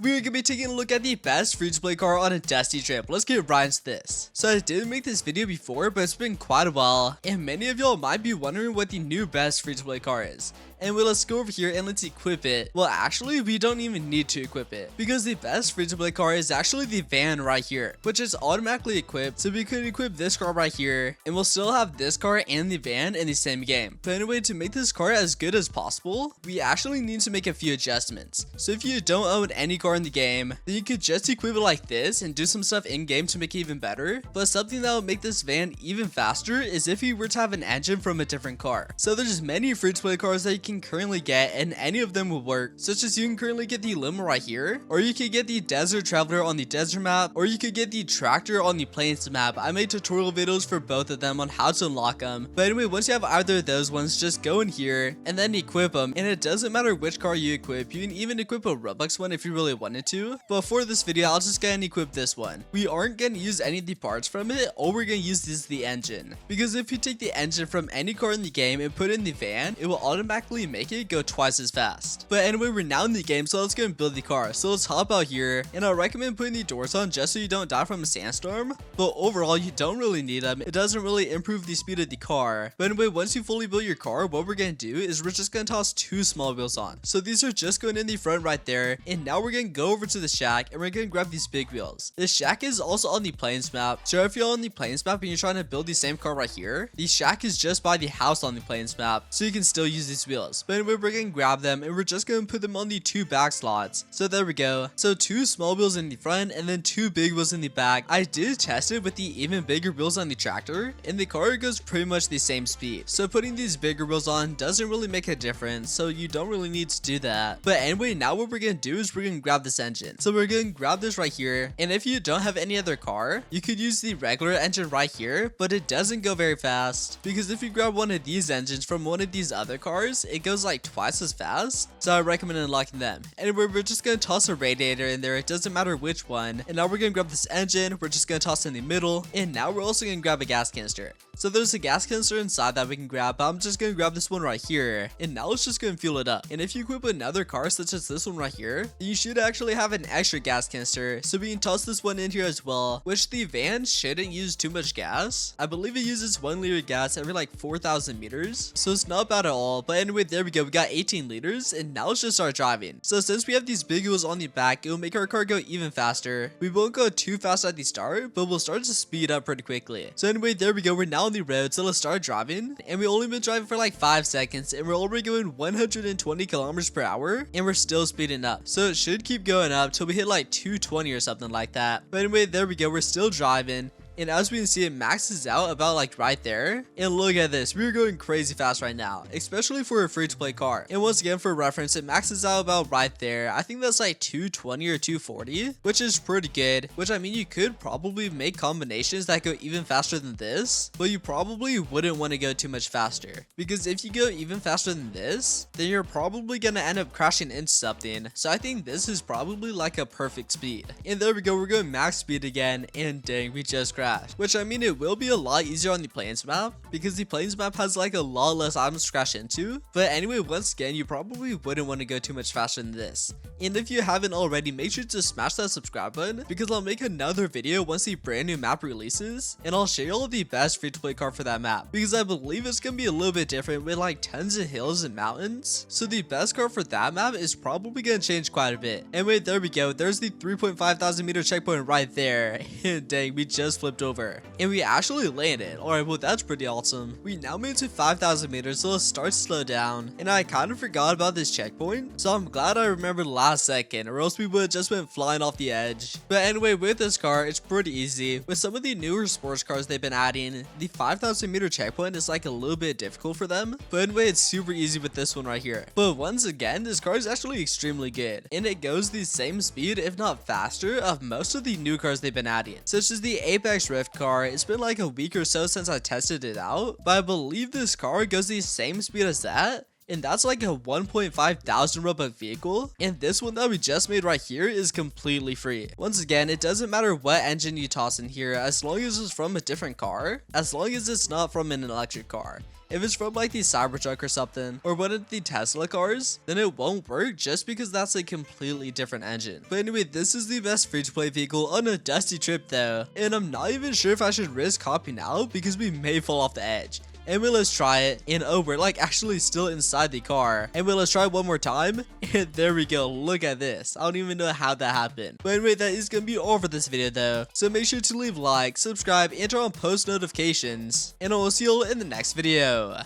we're gonna be taking a look at the best free-to-play car on a Destiny trip. Let's get right into this. So I didn't make this video before, but it's been quite a while, and many of y'all might be wondering what the new best free-to-play car is. And well, let's go over here and let's equip it. Well, actually, we don't even need to equip it, because the best free-to-play car is actually the van right here, which is automatically equipped. So we could equip this car right here, and we'll still have this car and the van in the same game. But anyway, to make this car as good as possible, we actually need to make a few adjustments. So if you don't own any car in the game, then you could just equip it like this and do some stuff in game to make it even better. But something that would make this van even faster is if you were to have an engine from a different car. So there's many free-to-play cars that you can currently get, and any of them will work, such as you can currently get the limo right here, or you could get the desert traveler on the desert map, or you could get the tractor on the plains map. I made tutorial videos for both of them on how to unlock them. But anyway, once you have either of those ones, just go in here and then equip them, and it doesn't matter which car you equip. You can even equip a Roblox one if you really wanted to, but for this video I'll just go and equip this one. We aren't going to use any of the parts from it. All we're going to use is the engine, because if you take the engine from any car in the game and put it in the van, it will automatically make it go twice as fast. But anyway, we're now in the game, so let's go and build the car. So let's hop out here, and I recommend putting the doors on just so you don't die from a sandstorm, but overall you don't really need them. It doesn't really improve the speed of the car. But anyway, once you fully build your car, what we're going to do is we're just going to toss two small wheels on. So these are just going in the front right there, and now we're going to go over to the shack and we're going to grab these big wheels. The shack is also on the plains map, so if you're on the plains map and you're trying to build the same car right here, the shack is just by the house on the plains map, so you can still use these wheels. But anyway, we're going to grab them and we're just going to put them on the two back slots. So there we go. So two small wheels in the front and then two big wheels in the back. I did test it with the even bigger wheels on the tractor, and the car goes pretty much the same speed. So putting these bigger wheels on doesn't really make a difference, so you don't really need to do that. But anyway, now what we're going to do is we're going to grab this engine. So we're going to grab this right here, and if you don't have any other car, you could use the regular engine right here, but it doesn't go very fast, because if you grab one of these engines from one of these other cars, it goes like twice as fast. So I recommend unlocking them. Anyway, we're just going to toss a radiator in there. It doesn't matter which one. And now we're going to grab this engine. We're just going to toss it in the middle, and now we're also going to grab a gas canister. So there's a gas canister inside that we can grab, but I'm just going to grab this one right here, and now let's just go and fuel it up. And if you equip another car such as this one right here, then you should actually have an extra gas canister, so we can toss this one in here as well, which the van shouldn't use too much gas. I believe it uses 1 liter of gas every like 4,000 meters, so it's not bad at all. But anyway, there we go, we got 18 liters, and now let's just start driving. So since we have these big wheels on the back, it will make our car go even faster. We won't go too fast at the start, but we'll start to speed up pretty quickly. So anyway, there we go, we're now on the road, so let's start driving. And we only been driving for like 5 seconds, and we're already going 120 kilometers per hour, and we're still speeding up. So it should keep going up till we hit like 220 or something like that. But anyway, there we go, we're still driving. And as we can see, it maxes out about like right there. And look at this, we're going crazy fast right now, especially for a free-to-play car. And once again, for reference, it maxes out about right there. I think that's like 220 or 240, which is pretty good. Which, I mean, you could probably make combinations that go even faster than this, but you probably wouldn't want to go too much faster, because if you go even faster than this, then you're probably gonna end up crashing into something. So I think this is probably like a perfect speed. And there we go, we're going max speed again, and dang, we just crashed. Which, I mean, it will be a lot easier on the plains map, because the plains map has like a lot less items to crash into. But anyway, once again, you probably wouldn't want to go too much faster than this. And if you haven't already, make sure to smash that subscribe button, because I'll make another video once the brand new map releases, and I'll show you all the best free-to-play car for that map, because I believe it's gonna be a little bit different with like tons of hills and mountains. So the best car for that map is probably gonna change quite a bit. Anyway, there we go, there's the 3.5 thousand meter checkpoint right there. And dang, we just flipped over, and we actually landed. Alright, well, that's pretty awesome. We now made it to 5,000 meters, so let's start to slow down. And I kind of forgot about this checkpoint, so I'm glad I remembered last second, or else we would have just went flying off the edge. But anyway, with this car, it's pretty easy. With some of the newer sports cars they've been adding, the 5,000 meter checkpoint is like a little bit difficult for them, but anyway, it's super easy with this one right here. But once again, this car is actually extremely good, and it goes the same speed, if not faster, of most of the new cars they've been adding, such as the Apex Rift car. It's been like a week or so since I tested it out, but I believe this car goes the same speed as that, and that's like a 1.5 thousand Robux vehicle. And this one that we just made right here is completely free. Once again, it doesn't matter what engine you toss in here, as long as it's from a different car, as long as it's not from an electric car. If it's from like the Cybertruck or something, or one of the Tesla cars, then it won't work just because that's a completely different engine. But anyway, this is the best free-to-play vehicle on a dusty trip though, and I'm not even sure if I should risk hopping out because we may fall off the edge. Anyway, let's try it. And oh, we're like actually still inside the car. Anyway, let's try it one more time. And there we go. Look at this. I don't even know how that happened. But anyway, that is going to be all for this video though. So make sure to leave a like, subscribe, and turn on post notifications. And I will see you all in the next video.